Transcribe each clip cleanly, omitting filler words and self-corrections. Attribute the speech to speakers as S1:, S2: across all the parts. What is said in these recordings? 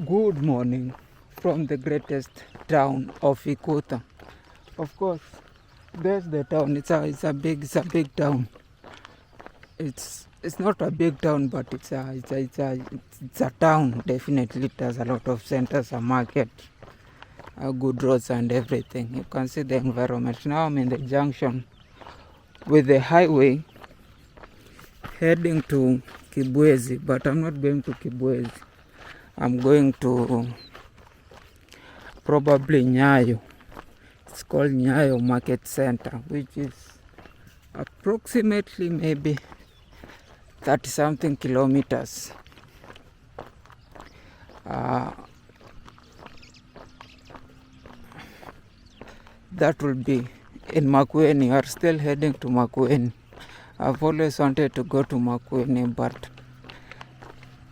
S1: Good morning from the greatest town of Ikuta. Of course, there's the town. It's a big town. It's not a big town, but it's a town. Definitely, it has a lot of centers, a market, good roads, and everything. You can see the environment. Now I'm in the junction with the highway heading to Kibwezi, but I'm not going to Kibwezi. I'm going to probably Nyayo. It's called Nyayo Market Center, which is approximately maybe 30 something kilometers. That will be in Makueni. We are still heading to Makueni. I've always wanted to go to Makueni, but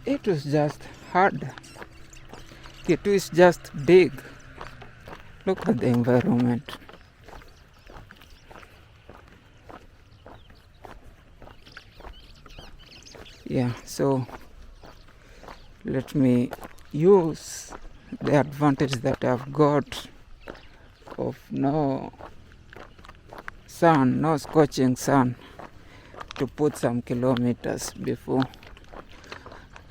S1: it was just hard. It is just big. Look at the environment. Yeah, so let me use the advantage that I've got of no sun, no scorching sun, to put some kilometers before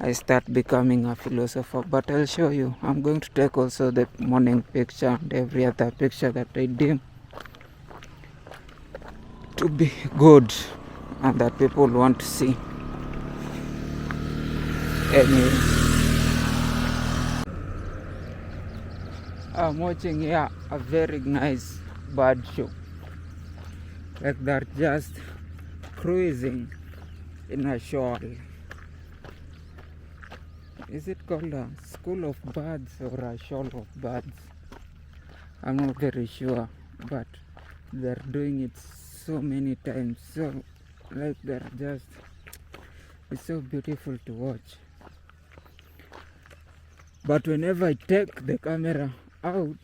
S1: I start becoming a philosopher. But I'll show you. I'm going to take also the morning picture and every other picture that I deem to be good and that people want to see. Anyway, I'm watching here a very nice bird show. Like they're just cruising in a shoal. Is it called a school of birds or a shoal of birds? I'm not very sure, but they're doing it so many times. So, like they're just, it's so beautiful to watch. But whenever I take the camera out,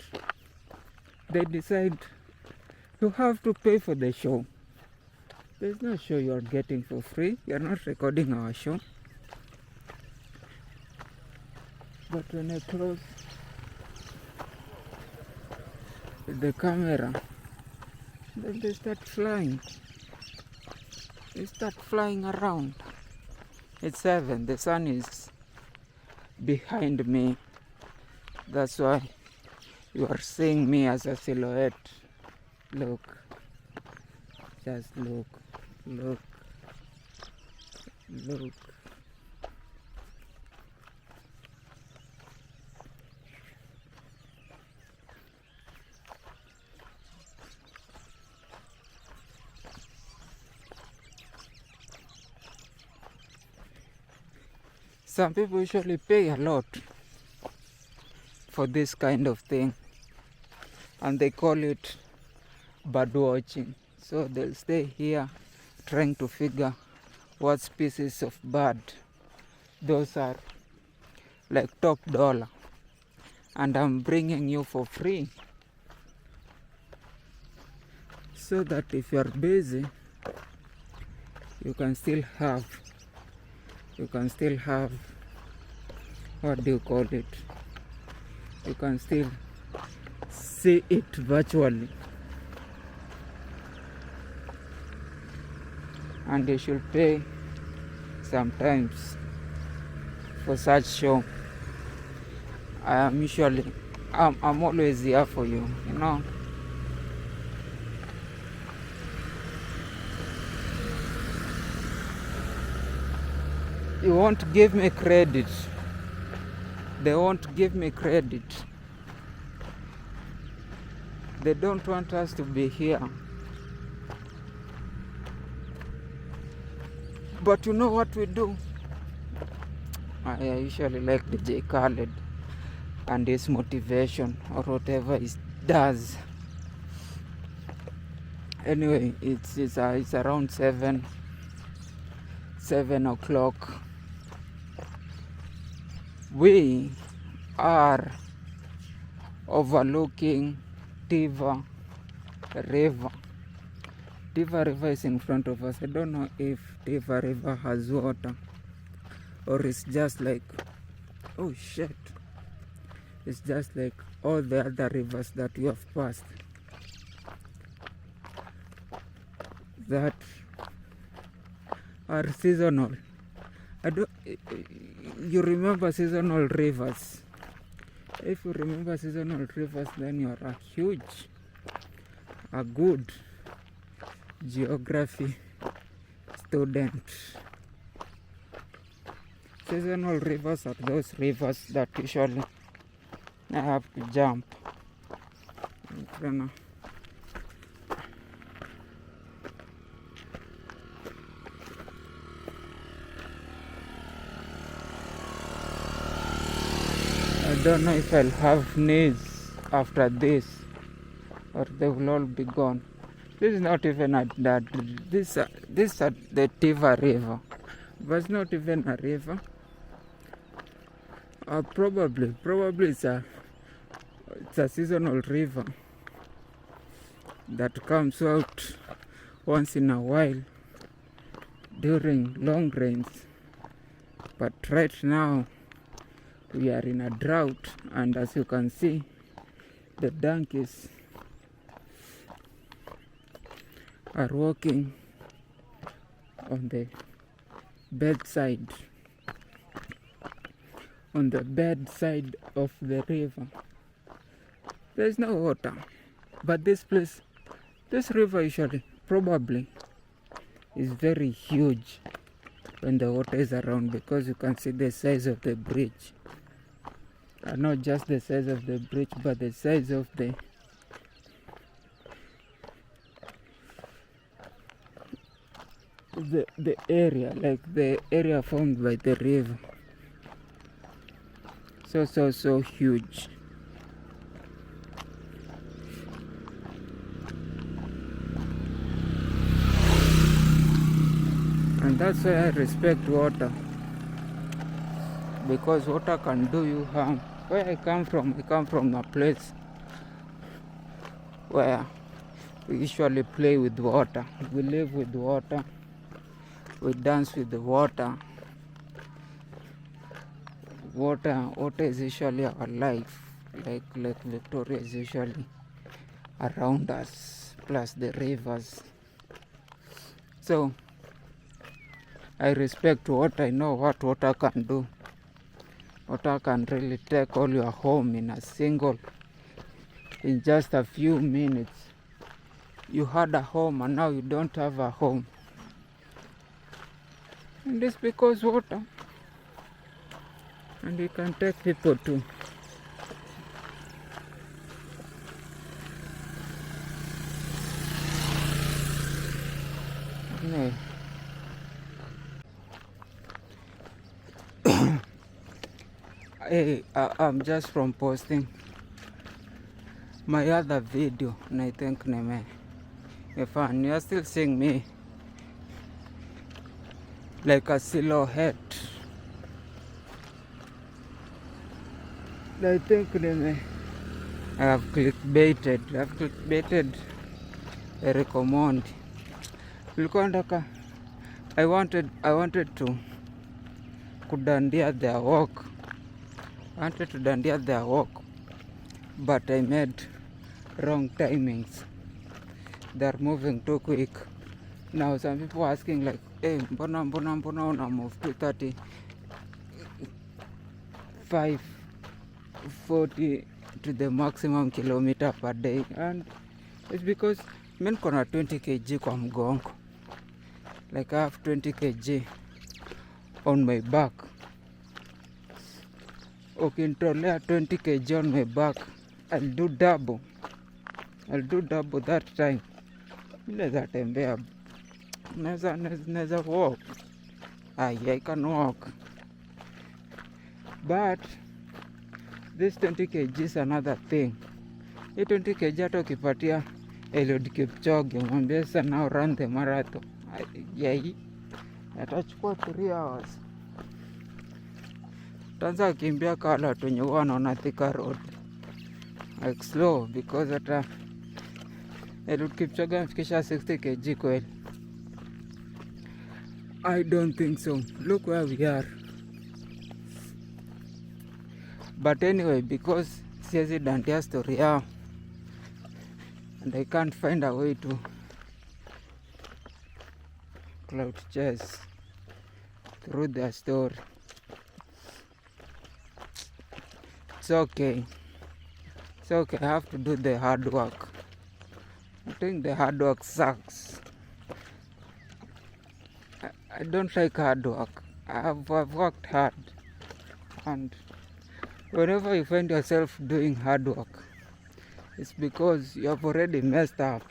S1: they decide you have to pay for the show. There's no show you're getting for free. You're not recording our show. But when I close the camera, then they start flying. They start flying around. It's 7. The sun is behind me. That's why you are seeing me as a silhouette. Look. Just look. Look. Look. Some people usually pay a lot for this kind of thing, and they call it bird watching. So they'll stay here trying to figure what species of bird those are, like top dollar, and I'm bringing you for free, so that if you're busy, you can still have what do you call it, you can still see it virtually. And you should pay sometimes for such show. I'm always here for you, you know. You won't give me credit. They won't give me credit. They don't want us to be here. But you know what we do? I usually like DJ Khaled and his motivation or whatever he does. Anyway, it's around 7 o'clock. We are overlooking Tiva River. Tiva River is in front of us. I don't know if Tiva River has water or it's just like, oh shit, It's just like all the other rivers that we have passed that are seasonal. You remember seasonal rivers? If you remember seasonal rivers, then you are a good geography student. Seasonal rivers are those rivers that usually I have to jump. I don't know if I'll have knees after this or they will all be gone. This is not even that. This is the Tiva River, but it's not even a river. Probably it's a seasonal river that comes out once in a while during long rains. But right now we are in a drought, and as you can see, the donkeys are walking on the bedside of the river. There's no water, but this river usually probably is very huge when the water is around, because you can see the size of the bridge. And not just the size of the bridge, but the size of the area, like the area formed by the river. So huge. And that's why I respect water, because water can do you harm. Where I come from a place where we usually play with water. We live with water. We dance with the water. Water is usually our life. Like Victoria is usually around us, plus the rivers. So I respect water. I know what water can do. Water can really take all your home in just a few minutes. You had a home and now you don't have a home. And it's because water. And you can take people too. Yeah. I'm just from posting my other video, and I think if you're still seeing me like a silhouette, I think I have clickbaited Eric Omondi. I wanted to kudandia their work. But I made wrong timings. They're moving too quick. Now some people are asking like, hey, mbona una move to 40 to the maximum kilometer per day? And it's because men kona 20 kg kwa mgongo. Like I have 20 kg on my back. Ukintolea 20 kg on my back, I'll do double that time. Naweza tembea, naweza walk. I can walk. But this 20 kg is another thing. Hii 20 kg hata ukipatia Eliud Kipchoge mwambie sasa now run the marathon, atachukua 3 hours. Tanza kimbia kala watu wenye wanaona Thika Road like slow, because hata Eliud Kipchoge amefikisha 60 kg kweli? I don't think so. Look where we are. But anyway, because siezi dandia story yao and I can't find a way to cloud chase through their story, it's okay. It's okay, I have to do the hard work. I think the hard work sucks. I don't like hard work. I've worked hard, and whenever you find yourself doing hard work, it's because you have already messed up.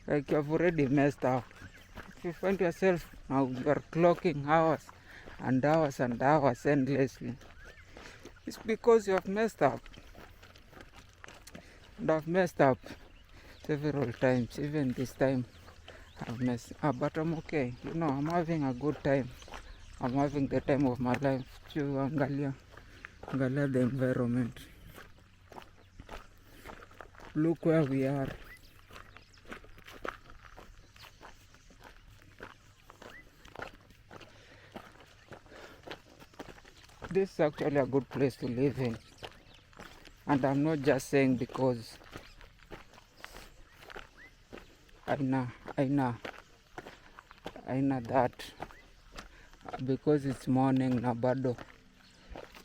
S1: Like, you have already messed up. If you find yourself now you're clocking hours and hours and hours endlessly, it's because you have messed up. And I've messed up several times. Even this time I've messed up, but I'm okay. You know, I'm having a good time. I'm having the time of my life. Angalia the environment. Look where we are. This is actually a good place to live in. And I'm not just saying because I know that because it's morning na bado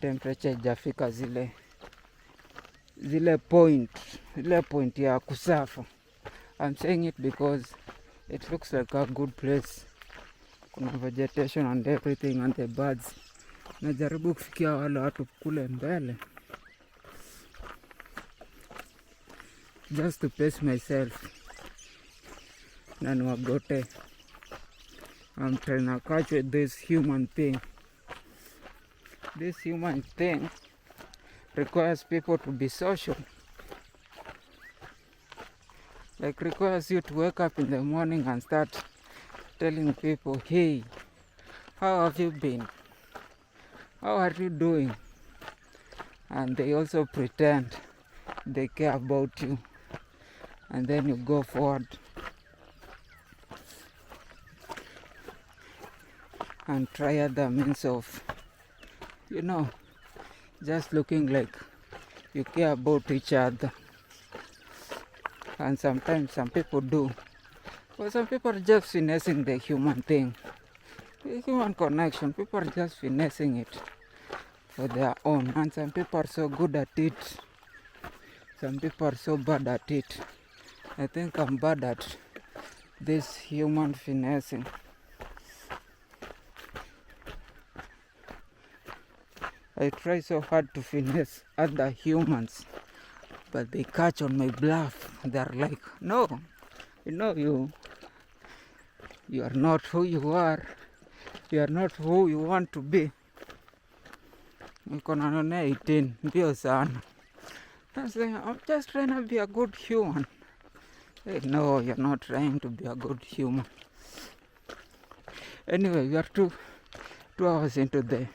S1: temperature haijafika zile point ya kusafa. I'm saying it because it looks like a good place. Kuna vegetation and everything and the birds. Najaribu kufikia wale watu kule mbele just to pace myself na niwagote. I'm trying to catch with this human thing. This human thing requires people to be social. Like, requires you to wake up in the morning and start telling people, hey, how have you been? How are you doing? And they also pretend they care about you. And then you go forward and try other means of, you know, just looking like you care about each other. And sometimes some people do. But some people are just finessing the human thing. The human connection, people are just finessing it for their own. And some people are so good at it. Some people are so bad at it. I think I'm bad at this human finessing. I try so hard to finesse other humans, but they catch on my bluff. They're like, no, you know, you are not who you are. You are not who you want to be. Niko na none 18, ndio sana. I'm just trying to be a good human. Hey, no, you're not trying to be a good human. Anyway, we are two hours into the,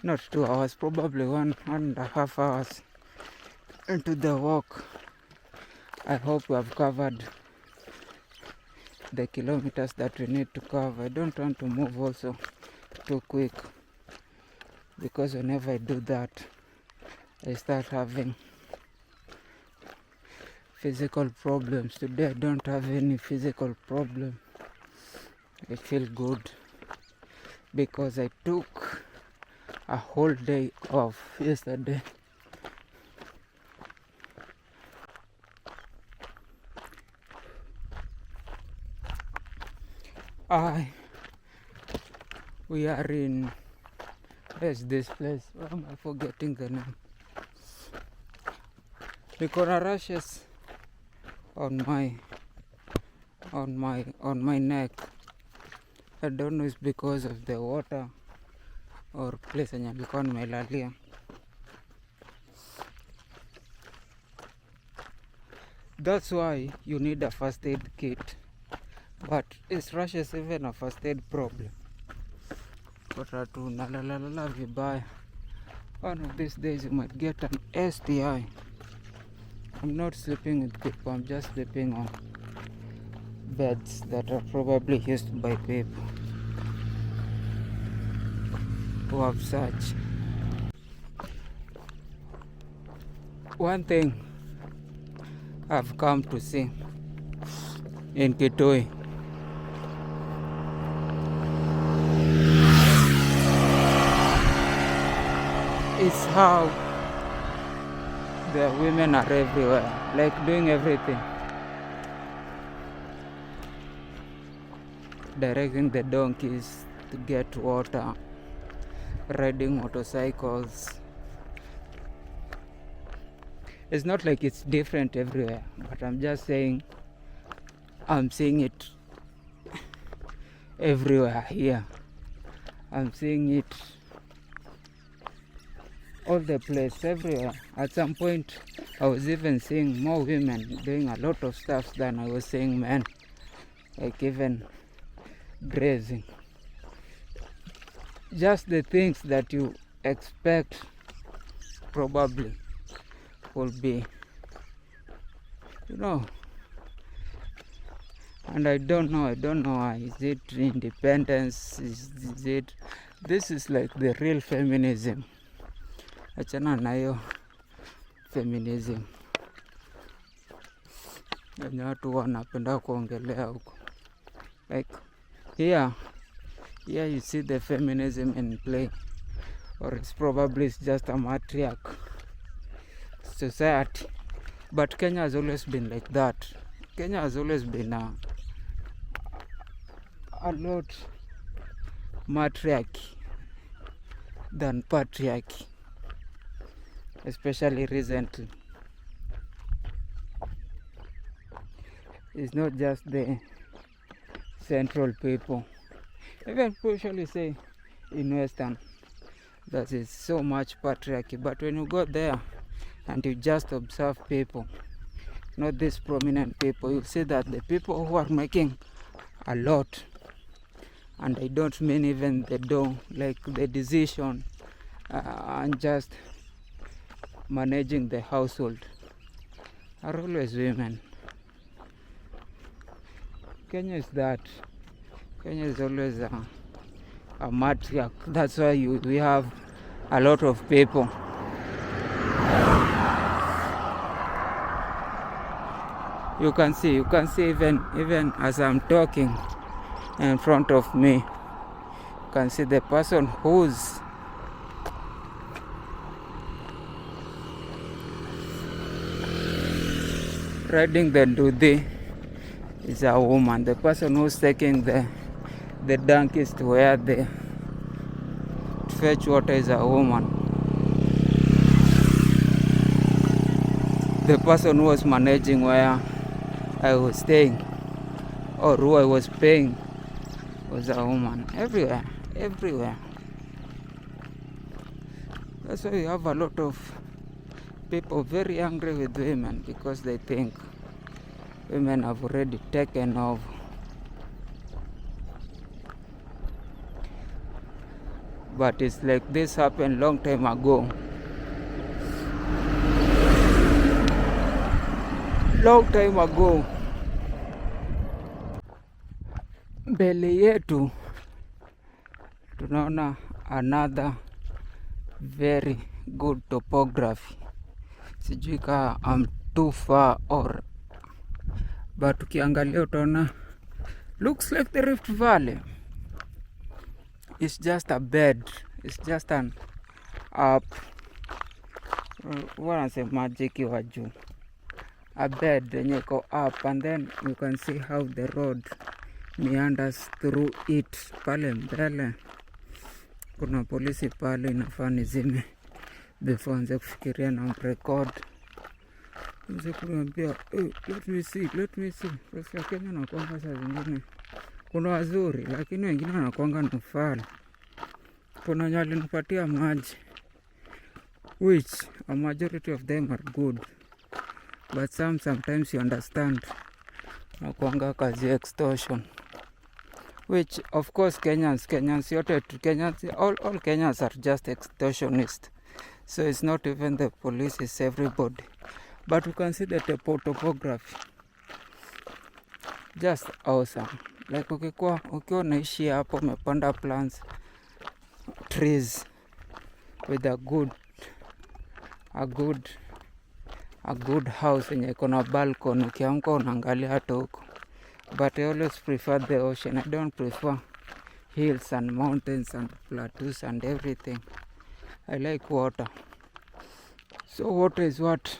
S1: not 2 hours, probably one and a half hours into the walk. I hope we have covered the kilometers that we need to cover. I don't want to move also too quick, because whenever I do that, I start having physical problems. Today I don't have any physical problem. I feel good because I took a whole day off yesterday. We are in, where's this place? Why am I forgetting the name? Niko na rashes on my neck. I don't know if it's because of the water or place yenye nilikuwa nimelalia. That's why you need a first aid kit. But is rashes even a first aid problem? Kota tu nalalala vibaya. One of these days you might get an STI. I'm not sleeping with people, I'm just sleeping on beds that are probably used by people. who have such. One thing I've come to see in Kitui is how the women are everywhere, like doing everything. Directing the donkeys to get water, riding motorcycles. It's not like it's different everywhere, but I'm just saying I'm seeing it everywhere here. I'm seeing it all the place, everywhere. At some point, I was even seeing more women doing a lot of stuff than I was seeing men, like even grazing. Just the things that you expect probably will be, and I don't know why. Is it independence? Is it, this is like the real feminism. Achana nayo feminism yenye watu wanapenda kuongelea huko. Like here you see the feminism in play, or it's probably just a matriarch society. But Kenya has always been like that. Kenya has always been a lot matriarchy than patriarchy, especially recently. It's not just the central people. Even people usually say in Western that is so much patriarchy, but when you go there and you just observe people, not these prominent people, you see that the people who are making a lot, and I don't mean even the dough, like the decision and just managing the household, are always women. Kenya is that. Kenya is always a matriarch. That's why we have a lot of people. You can see even as I'm talking in front of me, you can see the person who's riding the dudhi is a woman. The person who's taking the donkeys to where they fetch water is a woman. The person who was managing where I was staying or who I was paying was a woman. Everywhere. That's why we have a lot of people very angry with women, because they think women have already taken over. But it's like this happened long time ago. Mbele yetu tunaona another very good topography. Sijui ka I'm too far or, but ukiangalia utaona looks like the Rift Valley. It's just a bed. It's just an up. Wanasemaje ikiwa juu? A bed yenye iko up, and then you can see how the road meanders through it. Pale mbele kuna polisi pale, inafaa nizime before anze kufikiria na record. Nze kuambia let me see. Sasa Kenya nakuanga saa zingine kuna wazuri, lakini wengine wanakuanga nufala. Kuna wenye walinipatia maji, which a majority of them are good, but sometimes you understand nakuanga kazi extortion, which of course Kenyans yote Kenyans, all Kenyans are just extortionists. So it's not even the police, it's everybody. But you can see the topography just awesome. Like ukiwa unaishi hapo, umepanda plants, trees with a good house yenye iko na balcony, ukiamka unaangalia hata huko. But I always prefer the ocean. I don't prefer hills and mountains and plateaus and everything. I like water. So water is what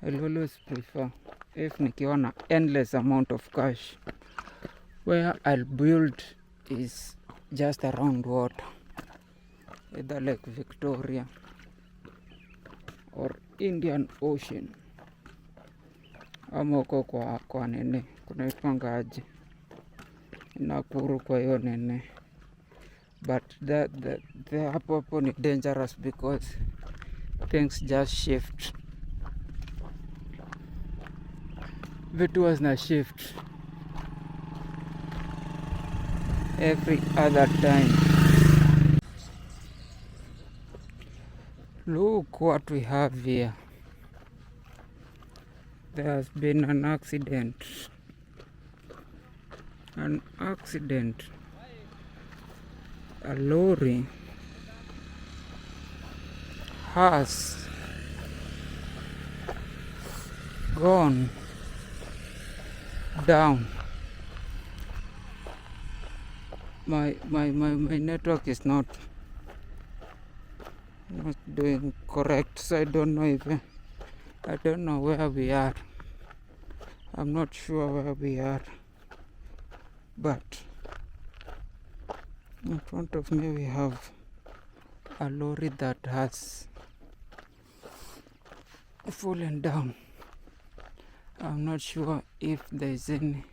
S1: I'll always prefer. If nikiwa na endless amount of cash, where I'll build is just around water, either Lake Victoria or Indian Ocean, ama uko kwa nene kunaitwanga aje Nakuru kwa hiyo nene. But the hapo ni dangerous because things just shift. Vitu hazina shift every other time. Look what we have here. There has been an accident. A lorry has gone down. My network is not doing correct, so I don't know where we are. I'm not sure where we are, but in front of me we have a lorry that has fallen down. I'm not sure if there is any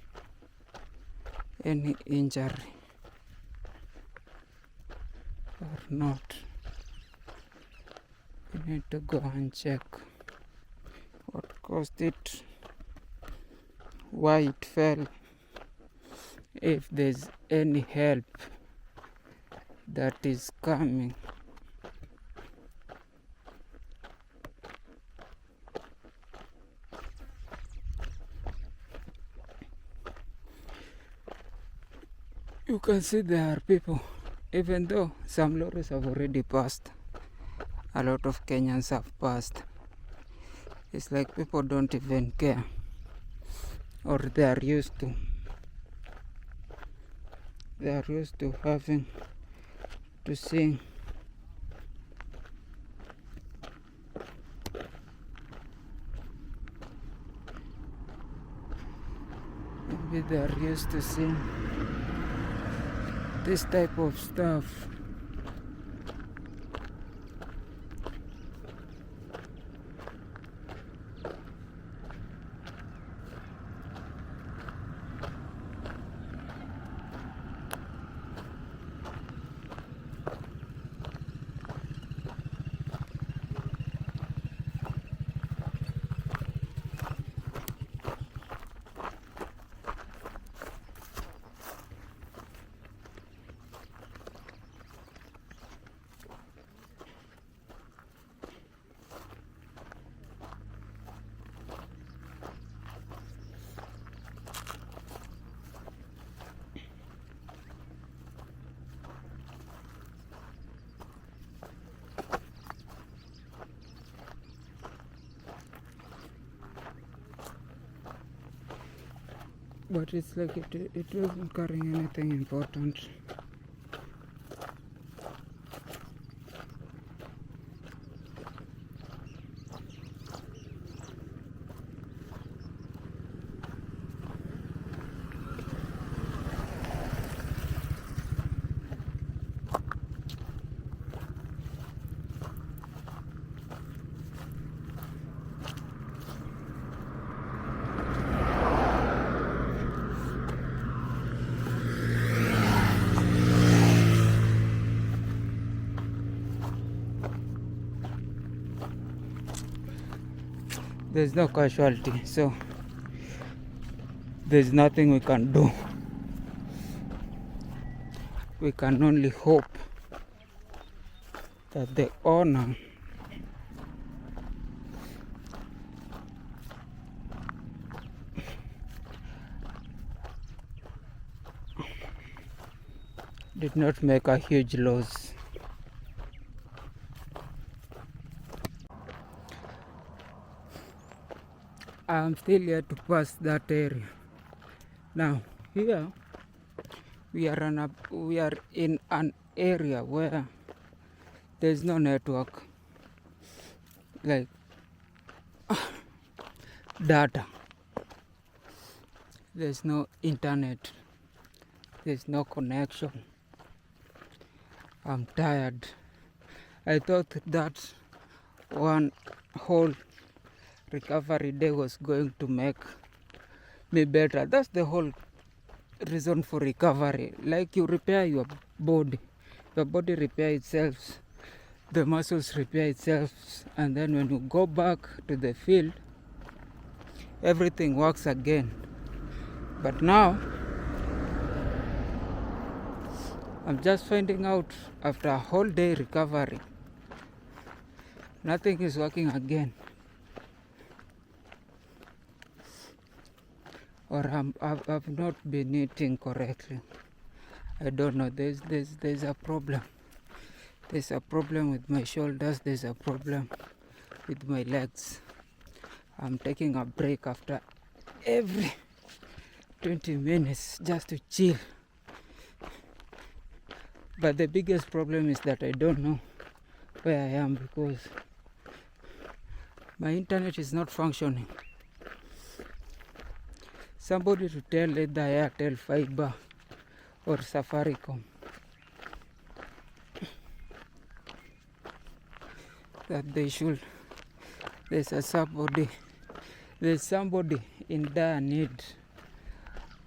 S1: injury or not. We need to go and check what caused it, why it fell, if there's any help that is coming. You can see there are people, even though some lorries have already passed. A lot of Kenyans have passed. It's like people don't even care, or they are used to having to sing. Maybe they are used to seeing this type of stuff. But it's like it wasn't carrying anything important. There's no casualty, so there's nothing we can do. We can only hope that the owner did not make a huge loss. I'm still yet to pass that area. Now here we are in an area where there's no network, like data. There's no internet. There's no connection. I'm tired. I thought that one whole recovery day was going to make me better. That's the whole reason for recovery. Like you repair your body repair itself, the muscles repair itself, and then when you go back to the field, everything works again. But now I'm just finding out after a whole day recovery, nothing is working again. Or I've not been eating correctly. I don't know. There's a problem. There's a problem with my shoulders. There's a problem with my legs. I'm taking a break after every 20 minutes just to chill. But the biggest problem is that I don't know where I am because my internet is not functioning. Somebody to tell either Airtel Fiber or Safaricom that they should. There's somebody in dire need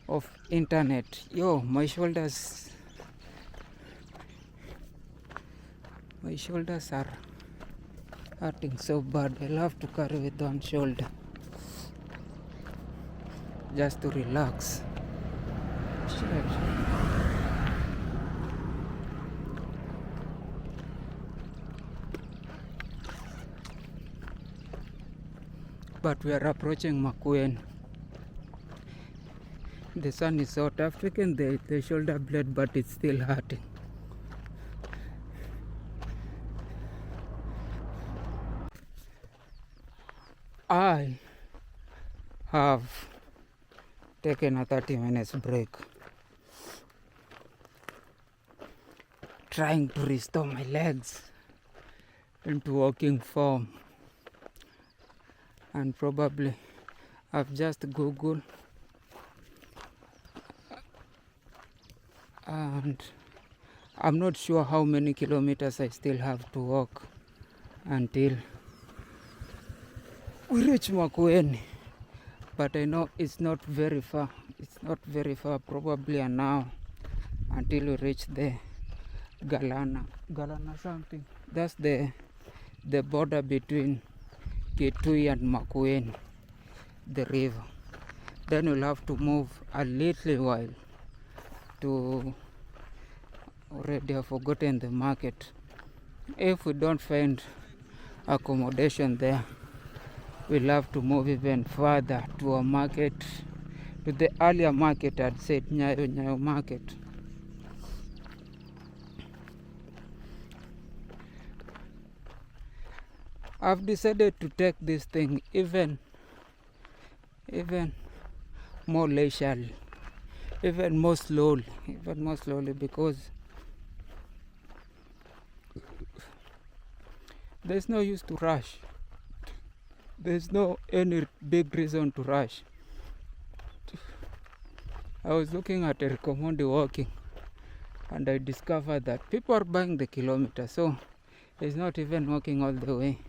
S1: of internet. Yo, my shoulders are hurting so bad. I'll have to carry with one shoulder just to relax. Shit. But we are approaching Makueni. The sun is out. I've taken the shoulder blade, but it's still hurting. I have taken a 30 minutes break, trying to restore my legs into walking form. And probably I've just Googled and I'm not sure how many kilometers I still have to walk until we reach Makueni, but I know it's not very far. Probably an hour until we reach the Galana something. That's the border between Kitui and Makueni, the river. Then we'll have to move a little while to, already I've forgotten the market. If we don't find accommodation there, we'll have to move even further to a market, to the earlier market I'd said, Nyayo market. I've decided to take this thing even more leisurely, even more slowly, because there's no use to rush. There's no any big reason to rush. I was looking at a recommended walking and I discovered that people are buying the kilometer, so it's not even walking all the way.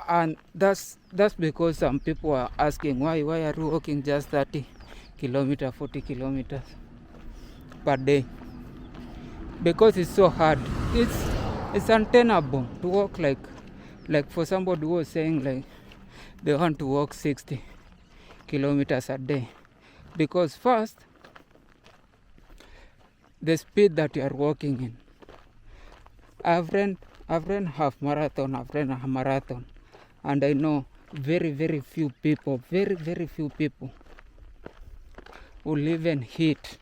S1: And that's because some people are asking why are you walking just 30 kilometers, 40 kilometers per day? Because it's so hard. It's untenable to walk like for somebody who was saying like they want to walk 60 kilometers a day. Because first, the speed that you are walking in. I've run half marathon, I've run a marathon, and I know very few people will even hit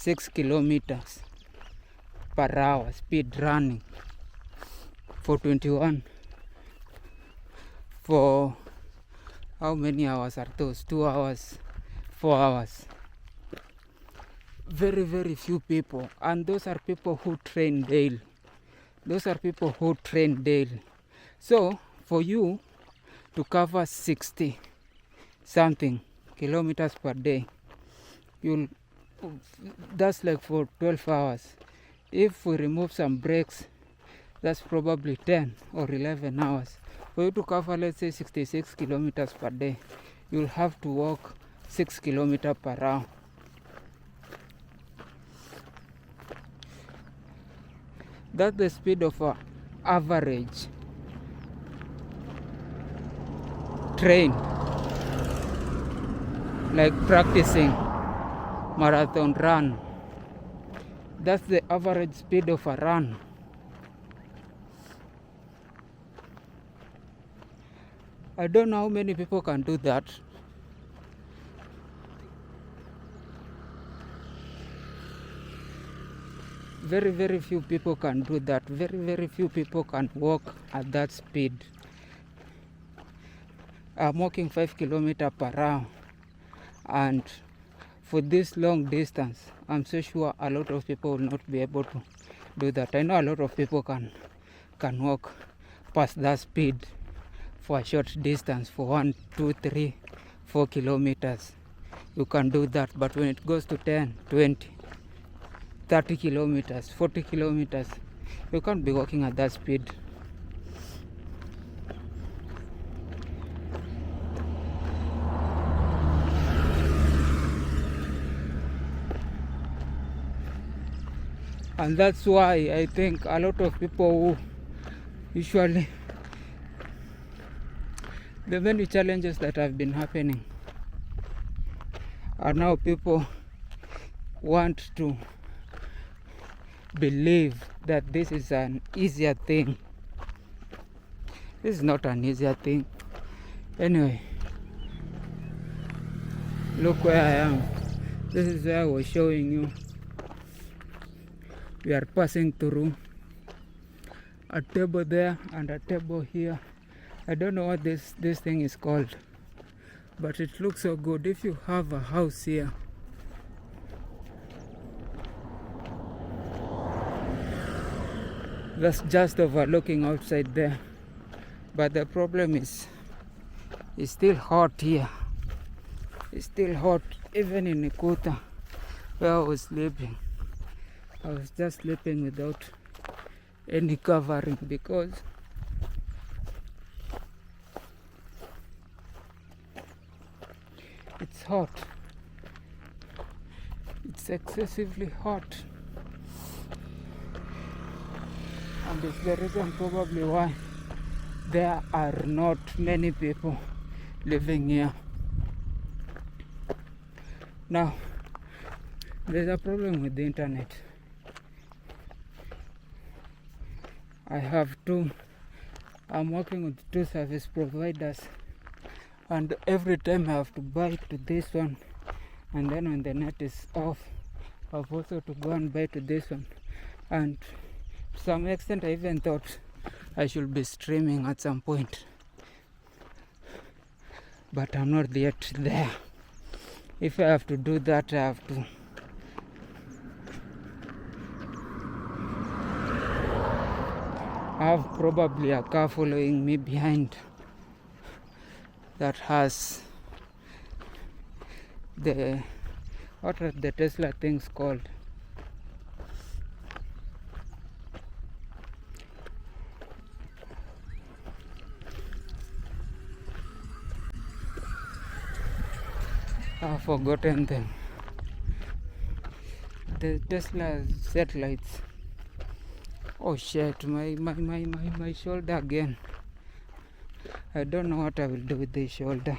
S1: 6 kilometers per hour speed running for 21, for how many hours are those? 2 hours, 4 hours. Very, very few people, and those are people who train daily. So for you to cover 60 something kilometers per day, that's like for 12 hours. If we remove some breaks, that's probably 10 or 11 hours. For you to cover, let's say, 66 kilometers per day, you'll have to walk 6 kilometers per hour. That's the speed of an average train, like practicing marathon run. That's the average speed of a run. I don't know how many people can do that. Very, very few people can do that. Very, very few people can walk at that speed. I'm walking 5 kilometers per hour, and for this long distance, I'm so sure a lot of people will not be able to do that. I know a lot of people can walk past that speed for a short distance, for 1, 2, 3, 4 kilometers. You can do that, but when it goes to 10, 20, 30 kilometers, 40 kilometers, you can't be walking at that speed. And that's why I think a lot of people who usually, the many challenges that have been happening are now people want to believe that this is an easier thing. This is not an easier thing. Anyway, look where I am. This is where I was showing you. We are passing through a table there and a table here. I don't know what this thing is called, but it looks so good. If you have a house here, that's just overlooking outside there. But the problem is, it's still hot here. It's still hot, even in Ikuta, where I was sleeping. I was just sleeping without any covering because it's hot. It's excessively hot. And it's the reason probably why there are not many people living here. Now, there's a problem with the internet. I'm working with 2 service providers, and every time I have to buy to this one, and then when the net is off, I've also to go and buy to this one. And to some extent I even thought I should be streaming at some point, but I'm not yet there. If I have to do that, I have to have probably a car following me behind that has what are the Tesla things called? I've forgotten them. The Tesla satellites. Oh shit, my shoulder again. I don't know what I will do with this shoulder.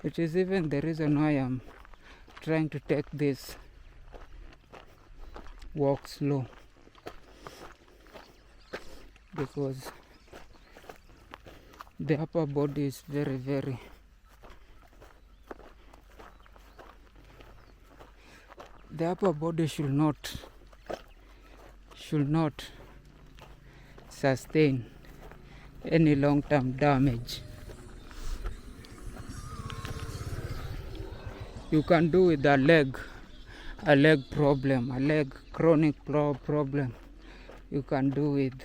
S1: It is even the reason why I'm trying to take this walk slow, because the upper body is very, very the upper body should not sustain any long-term damage. You can do with a leg problem, a leg chronic problem. You can do with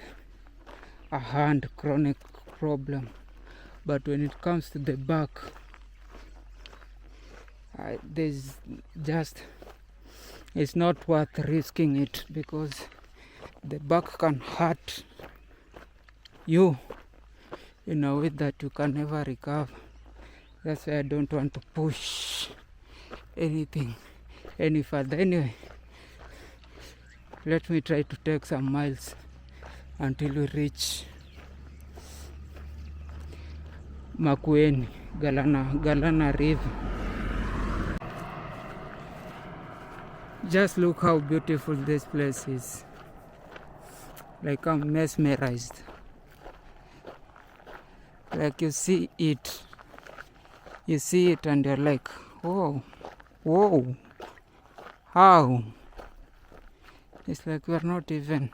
S1: a hand chronic problem. But when it comes to the back, it's not worth risking it, because the back can hurt you in a way that you can never recover. That's why I don't want to push anything any further. Anyway, let me try to take some miles until we reach Makueni, Galana River. Just look how beautiful this place is. Like, I'm mesmerized. Like, you see it and you're like, whoa, how? It's like we're not even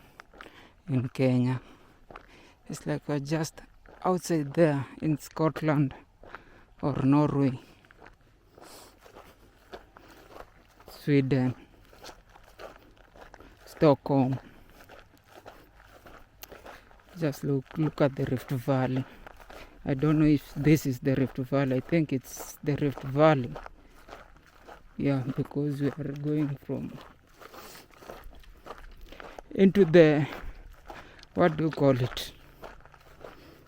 S1: in Kenya. It's like we're just outside there in Scotland or Norway, Sweden, Stockholm. Just look at the Rift Valley. I don't know if this is the Rift Valley. I think it's the Rift Valley. Yeah, because we are going from into the, what do you call it,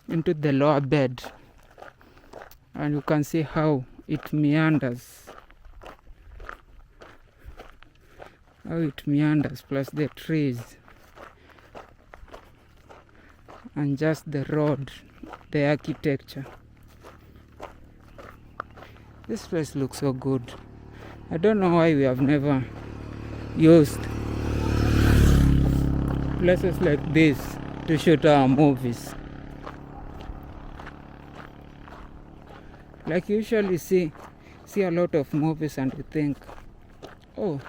S1: into the lower bed, and you can see how it meanders, plus the trees and just the road, the architecture. This place looks so good. I don't know why we have never used places like this to shoot our movies. Like, you usually see a lot of movies and you think, oh,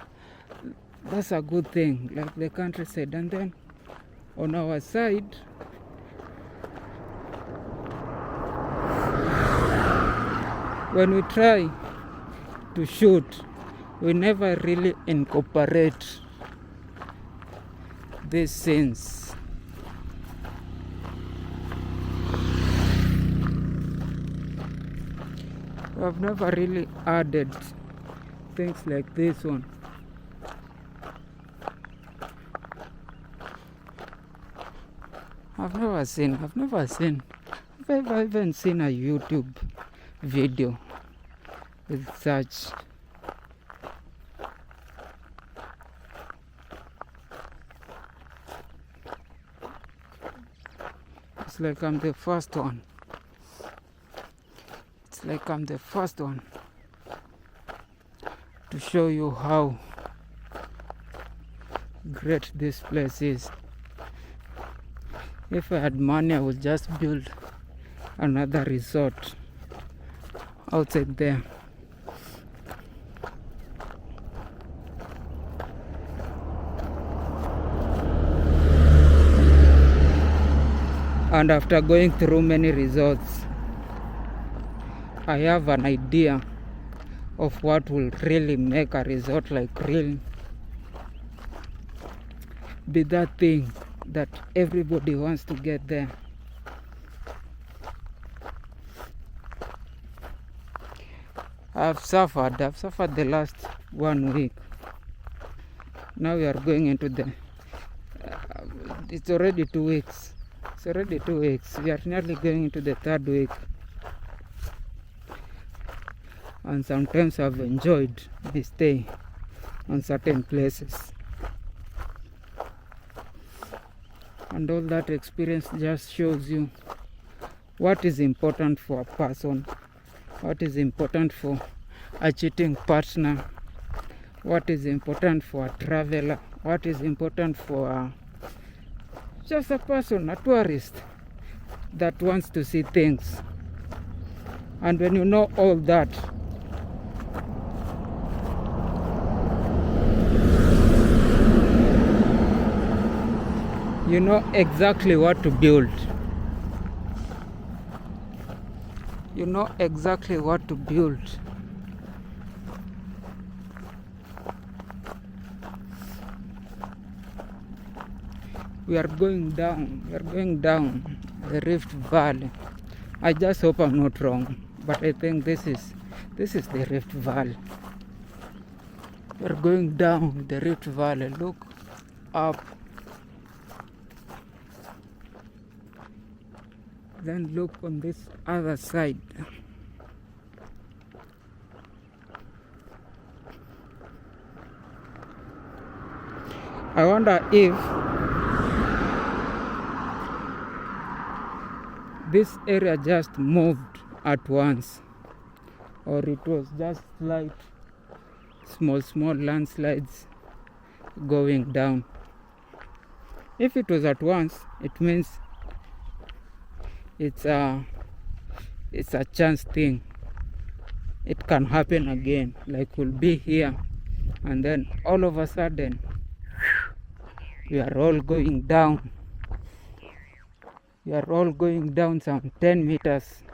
S1: that's a good thing, like the countryside, and then on our side when we try to shoot, we never really incorporate these scenes. I've never really added things like this one. I've never even seen a YouTube video with such. It's like I'm the first one. To show you how great this place is. If I had money, I would just build another resort outside there. And after going through many resorts, I have an idea of what will really make a resort like really be that thing that everybody wants to get there. I've suffered the last 1 week. Now we are going into the it's already 2 weeks. We are nearly going into the 3rd week. And sometimes I've enjoyed my stay on certain places. And all that experience just shows you what is important for a person, what is important for a cheating partner, what is important for a traveler, what is important for just a person, a tourist that wants to see things. And when you know all that, You know exactly what to build. You know exactly what to build. We are going down. We are going down the Rift Valley. I just hope I'm not wrong, but I think this is the Rift Valley. We are going down the Rift Valley. Look up. Then look on this other side. I wonder if this area just moved at once, or it was just slight small landslides going down. If it was at once, it means it's a chance thing. It can happen again, like we'll be here and then all of a sudden we are all going down. We are all going down some 10 meters.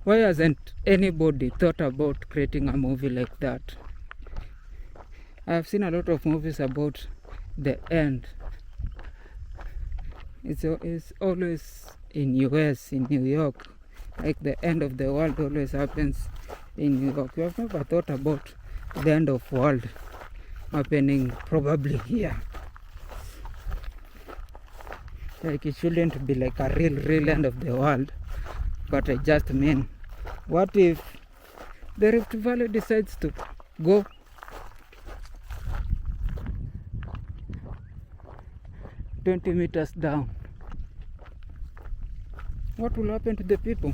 S1: Why hasn't anybody thought about creating a movie like that? I have seen a lot of movies about the end. It's always in US, in New York. Like the end of the world always happens in New York. You have never thought about the end of world happening probably here. Like it shouldn't be like a real end of the world. But I just mean, what if the Rift Valley decides to go 20 meters down? What will happen to the people?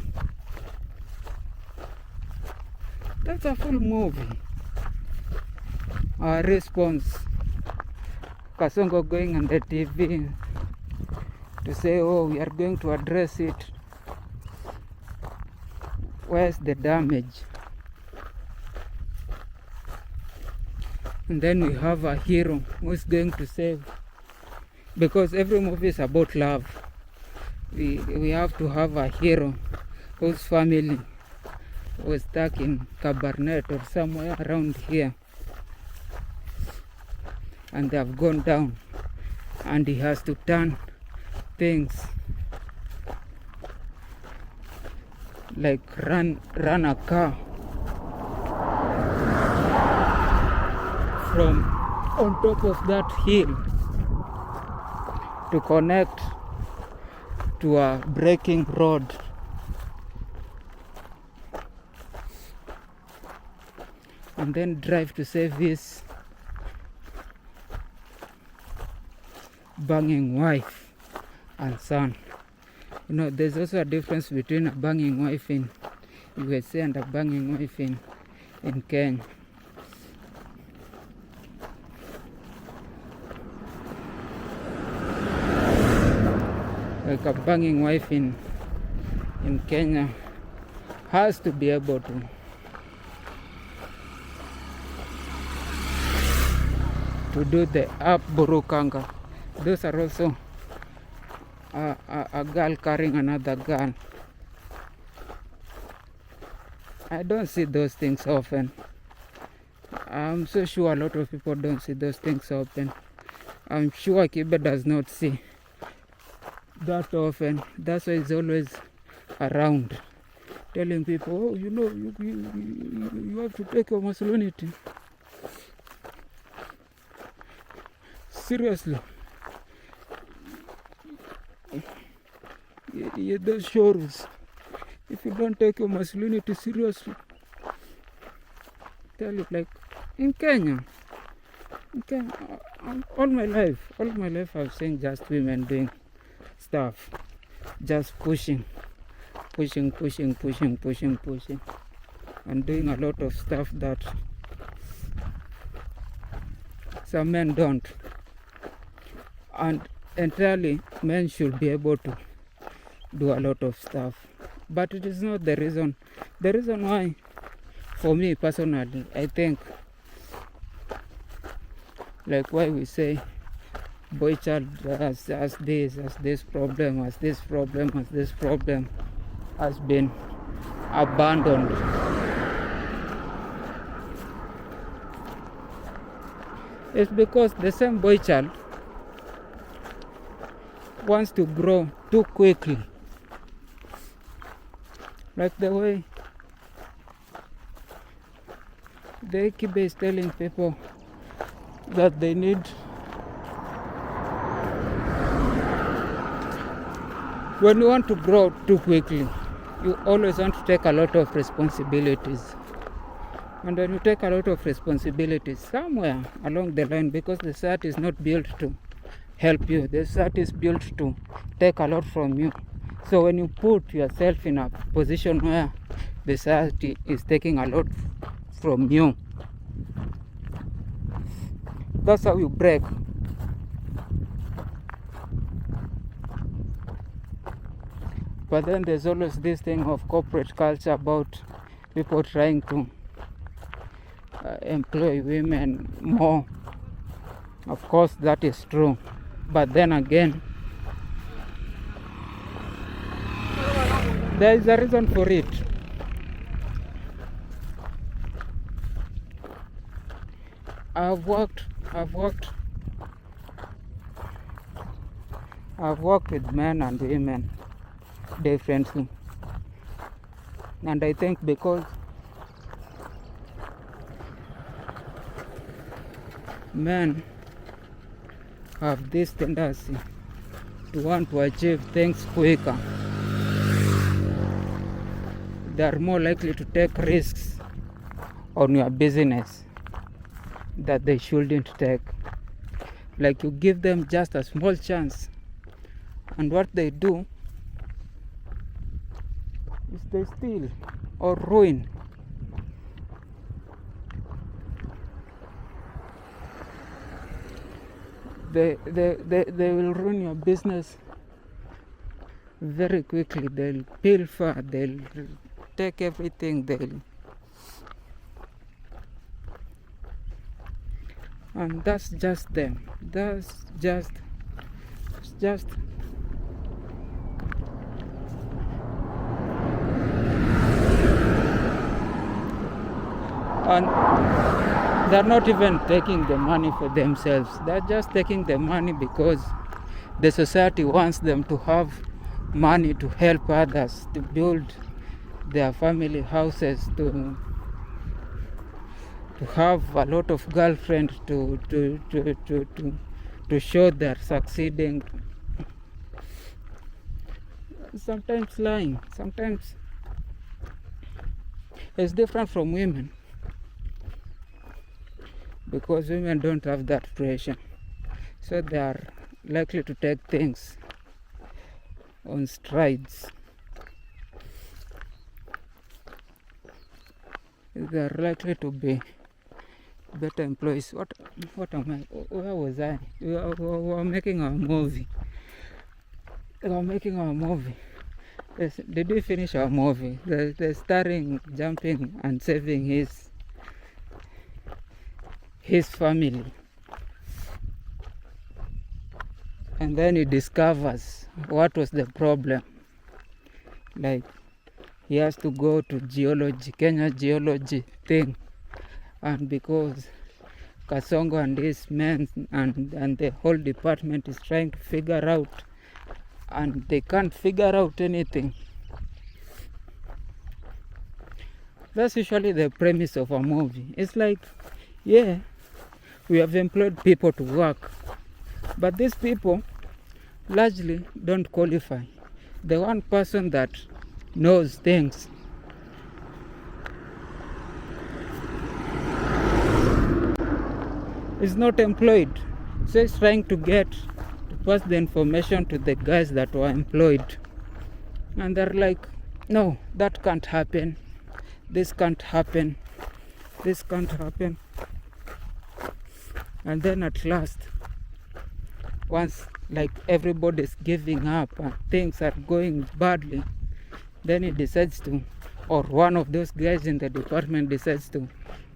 S1: That's a full movie. Our response, Kasongo going on the TV to say, oh, we are going to address it. Where's the damage? And then we have a hero who is going to save, because every movie is about love. We have to have a hero whose family was stuck in Cabernet or somewhere around here, and they have gone down, and he has to turn things like run a car from on top of that hill to connect to a breaking road. And then drive to save his banging wife and son. You know, there's also a difference between a banging wife in USA and a banging wife in Kenya. Like a banging wife in Kenya has to be able to do the up burukanga. Those are also a girl carrying another girl. I don't see those things often. I'm so sure a lot of people don't see those things often. I'm sure Kibe does not see that often. That's why he's always around telling people, oh, you know, you have to take your masculinity seriously. Those shores, if you don't take your masculinity seriously, tell it like in Kenya. All my life I've seen just women doing stuff, just pushing, and doing a lot of stuff that some men don't. And entirely men should be able to do a lot of stuff, but it is not the reason. The reason why for me personally, I think, like why we say boy child has this problem, has been abandoned. It's because the same boy child wants to grow too quickly. Like the way the Ikibe is telling people that they need when you want to grow too quickly, you always want to take a lot of responsibilities. And when you take a lot of responsibilities somewhere along the line, because the society is not built to help you, the society is built to take a lot from you. So when you put yourself in a position where the society is taking a lot from you, that's how you break. But then there's always this thing of corporate culture about people trying to employ women more. Of course, that is true. But then again, there is a reason for it. I've worked with men and women differently, and I think because men have this tendency to want to achieve things quicker, they are more likely to take risks on your business that they shouldn't take. Like you give them just a small chance, and what they do is they steal or ruin. They will ruin your business very quickly. They'll pilfer, they'll take everything, and that's just them. That's just and they're not even taking the money for themselves. They're just taking the money because the society wants them to have money to help others, to build their family houses, to have a lot of girlfriends, to show they're succeeding. Sometimes lying. Sometimes it's different from women, because women don't have that pressure, so they are likely to take things on strides. They are likely to be better employees. What am I? Where was I? We were making our movie. Yes, did we finish our movie? The starring jumping and saving his family, and then he discovers what was the problem. Like he has to go to Kenya geology thing, and because Kasongo and his men and the whole department is trying to figure out, and they can't figure out anything. That's usually the premise of a movie. It's like, yeah, we have employed people to work, but these people largely don't qualify. The one person that knows things is not employed, so it's trying to pass the information to the guys that were employed, and they're like, no, that can't happen, this can't happen. And then at last, once like everybody's giving up and things are going badly, then he decides to or one of those guys in the department decides to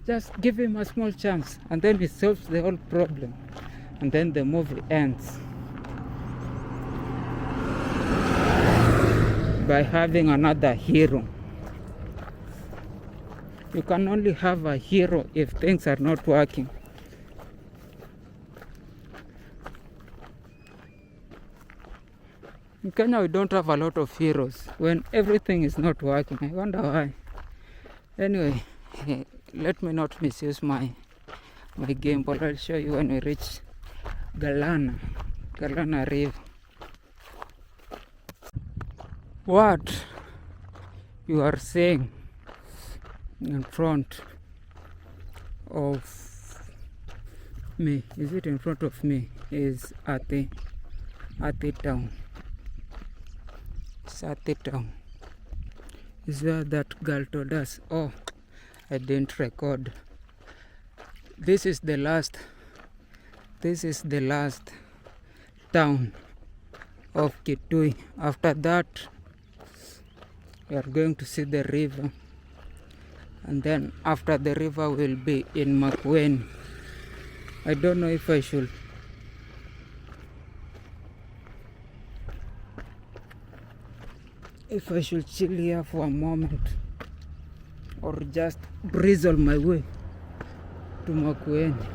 S1: just give him a small chance, and then he solves the whole problem, and then the movie ends by having another hero. You can only have a hero if things are not working. In Kenya, we don't have a lot of heroes when everything is not working. I wonder why. Anyway, let me not misuse my game, but I'll show you when we reach Galana River. What you are seeing in front of me, is it in front of me, is Ate town. It's Ate town. Is where that girl told us, oh, I didn't record. This is the last town of Kitui. After that, we are going to see the river, and then after the river we'll be in Makueni. I don't know if I should chill here for a moment or just breeze on my way to Makueni.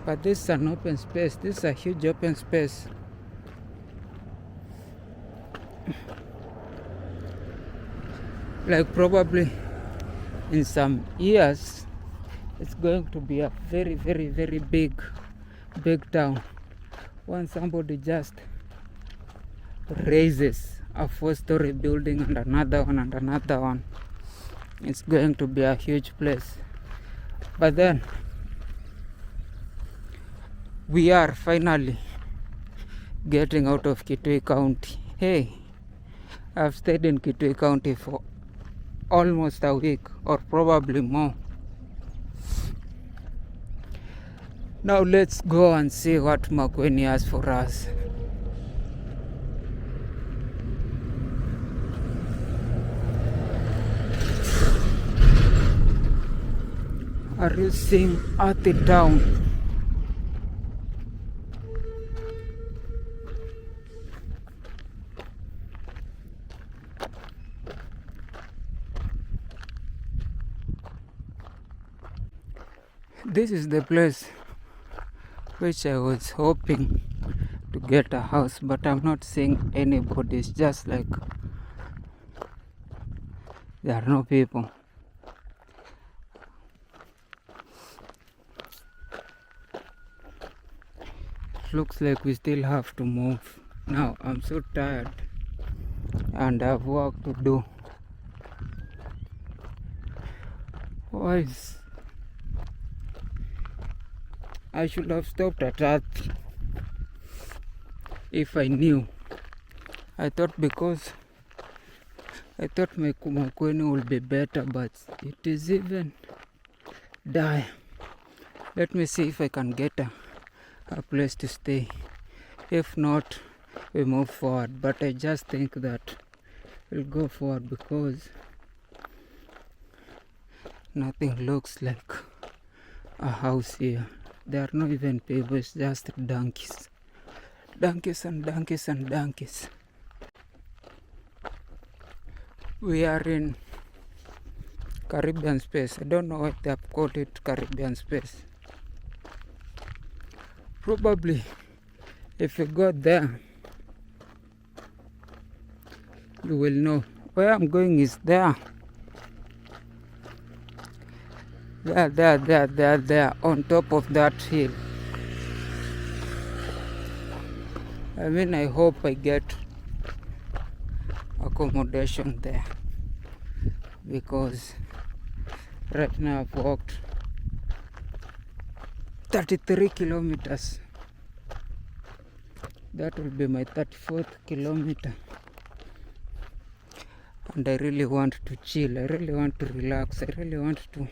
S1: But this is an open space. This is a huge open space. Like probably in some years, it's going to be a very, very, very big town. Once somebody just raises a 4-story building and another one, it's going to be a huge place. But then we are finally getting out of Kitui County. Hey, I've stayed in Kitui County for almost a week or probably more. Now let's go and see what Makueni has for us. Are you seeing Ate town? This is the place which I was hoping to get a house, but I'm not seeing anybody. It's just like there are no people. Looks like we still have to move. Now I'm so tired and I have work to do. Boys, I should have stopped at that if I knew. I thought my Makueni would be better, but it is even dire. Let me see if I can get a place to stay. If not, we move forward. But I just think that we'll go forward because nothing looks like a house here. There are not even people, it's just donkeys. Donkeys and donkeys and donkeys. We are in Caribbean space. I don't know why they have called it Caribbean space. Probably if you go there, you will know. Where I'm going is there. There, on top of that hill. I mean, I hope I get accommodation there, because right now I've walked 33 kilometers. That will be my 34th kilometer. And I really want to chill. I really want to relax. I really want to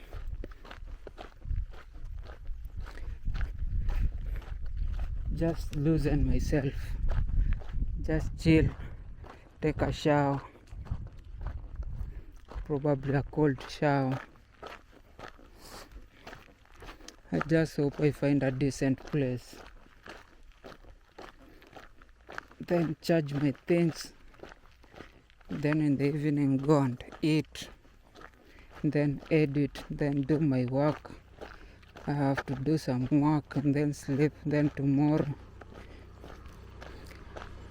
S1: just loosen myself just chill, take a shower, probably a cold shower. I just hope I find a decent place, then charge my things, then in the evening go and eat, then edit, then do my work. I have to do some work and then sleep, then tomorrow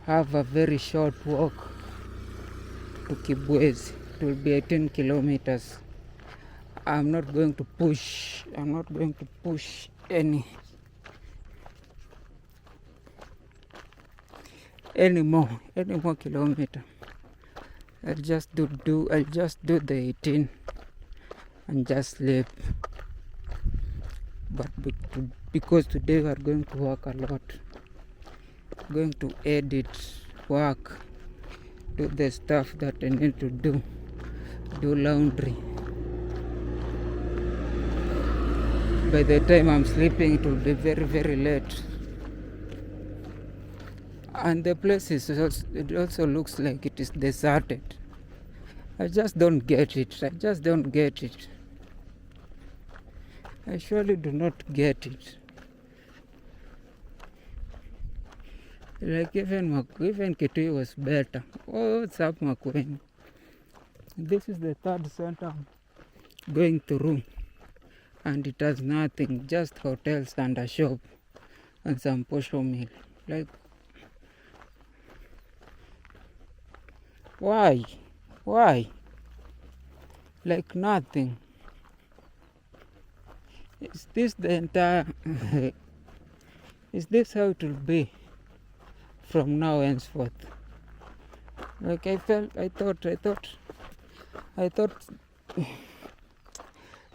S1: have a very short walk to Kibwezi. It will be 18 kilometers. I'm not going to push any more kilometer. I'll just do the 18 and just sleep. But because today we are going to work a lot, going to edit, work, do the stuff that I need to do laundry. By the time I'm sleeping, it will be very, very late. And the place it also looks like it is deserted. I just don't get it. I surely do not get it. Like even Kitui was better. Oh, what's up, Makueni? This is the third center I'm going through, and it has nothing, just hotels and a shop and some posho mill. Like, why? Like nothing. Is this the entire is this how it will be from now henceforth? Like I thought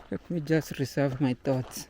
S1: let me just reserve my thoughts.